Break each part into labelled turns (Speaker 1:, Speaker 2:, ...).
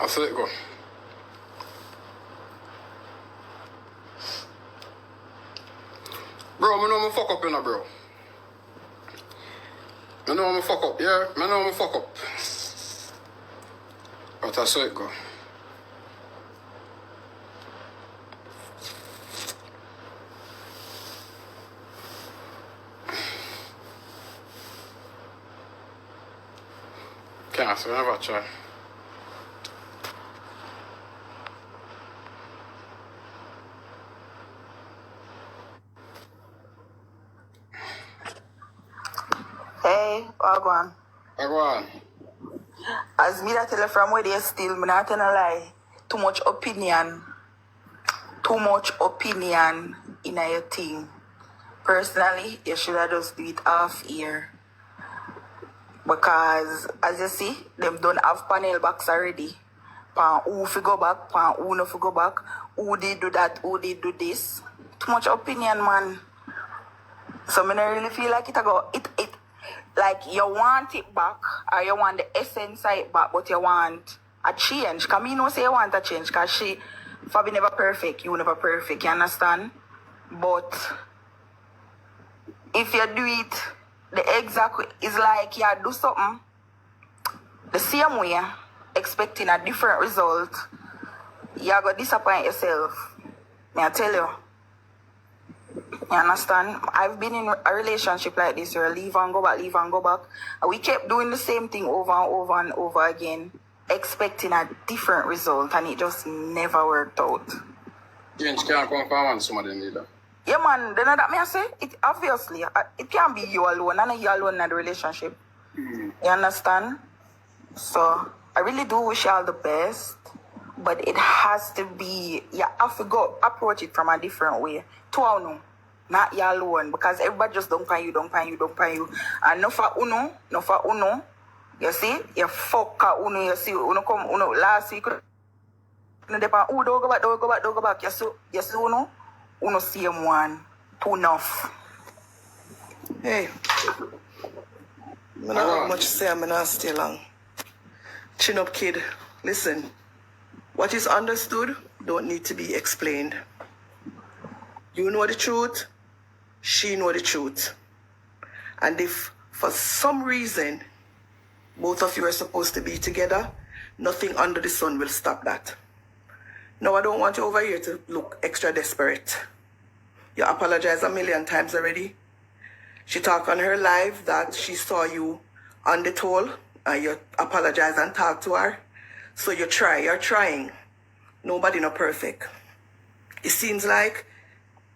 Speaker 1: I saw it go. Bro, I know I'm fuck up, you know, bro. I know I'm fuck up, yeah? I know I'm fuck up. But I saw it go. Can't say, never try.
Speaker 2: Hey, Wagwan.
Speaker 1: Wagwan.
Speaker 2: As me that tell you from where they still, me not gonna lie. Too much opinion in your thing. Personally, you should have just do it half year. Because, as you see, them don't have panel box already. Pan who fi go back, pan who no fi go back. Who did do that, who did do this. Too much opinion, man. So I don't really feel like it like you want it back or you want the essence of it back, but you want a change. Because me know say you want a change because Fabi never perfect, you never perfect, you understand? But if you do it the exact way, it's like you do something the same way, expecting a different result, you're going to disappoint yourself. May I tell you? You understand? I've been in a relationship like this where leave and go back. And we kept doing the same thing over and over and over again, expecting a different result, and it just never worked out.
Speaker 1: Change can't come from somebody neither.
Speaker 2: Yeah, man. Then that me I say, it obviously, it can't be you alone, and you alone in the relationship. You understand? So, I really do wish you all the best, but it has to be, you have to go approach it from a different way. To all know. Not you alone, because everybody just don't find you. And no for uno. You see, you fuck uno, you see, uno come, uno, last week, uno depend, don't go back, you see uno same one, too enough.
Speaker 3: Hey, I don't have much to say, I'm not stay long. Chin up, kid. Listen, what is understood don't need to be explained. You know the truth, she know the truth. And if for some reason both of you are supposed to be together, nothing under the sun will stop that. No, I don't want you over here to look extra desperate. You apologized a million times already. She talked on her live that she saw you on the toll and you apologize and talk to her. So you're trying. Nobody not perfect. It seems like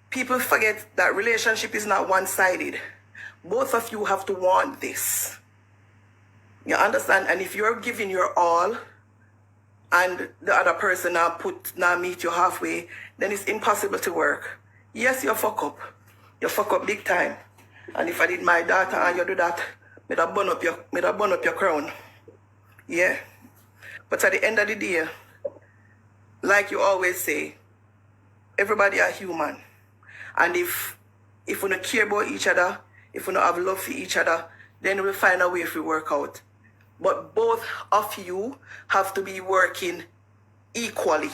Speaker 3: people forget that relationship is not one-sided. Both of you have to want this. You understand? And if you're giving your all and the other person now meet you halfway, then it's impossible to work. Yes, you fuck up. You fuck up big time. And if I did my daughter and you do that, me da burn up your crown. Yeah. But at the end of the day, like you always say, everybody are human. And if we don't care about each other, if we don't have love for each other, then we'll find a way if we work out. But both of you have to be working equally.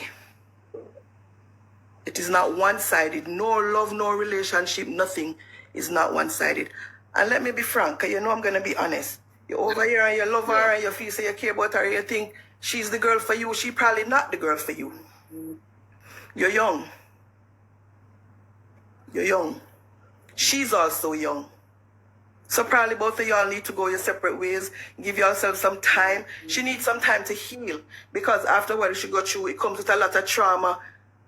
Speaker 3: It is not one-sided. No love, no relationship, nothing is not one-sided. And let me be frank, because you know I'm going to be honest. You're over here and you love her and you feel say you care about her and you think she's the girl for you. She's probably not the girl for you. You're young. You're young. She's also young. So probably both of y'all need to go your separate ways. Give yourself some time. She needs some time to heal. Because after what she go through, it comes with a lot of trauma.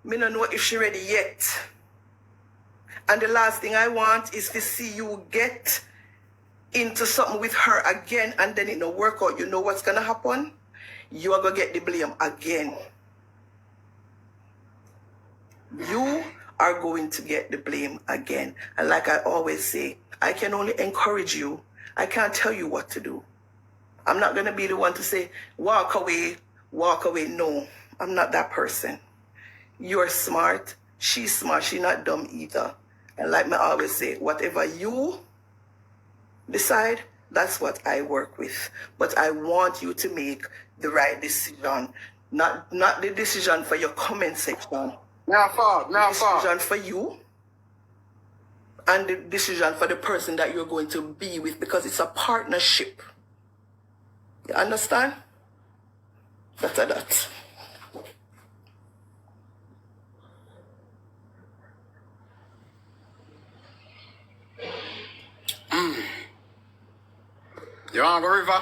Speaker 3: Me don't know if she's ready yet. And the last thing I want is to see you get into something with her again and then it don't work out. You know what's going to happen? You are going to get the blame again. You are going to get the blame again. And like I always say, I can only encourage you. I can't tell you what to do. I'm not going to be the one to say, walk away. No, I'm not that person. You're smart. She's smart. She's not dumb either. And like I always say, whatever you decide, that's what I work with. But I want you to make the right decision. Not the decision for your comment section.
Speaker 1: Now far, now
Speaker 3: Decision for you. And the decision for the person that you're going to be with, because it's a partnership. You understand? That's that.
Speaker 1: You wanna go river?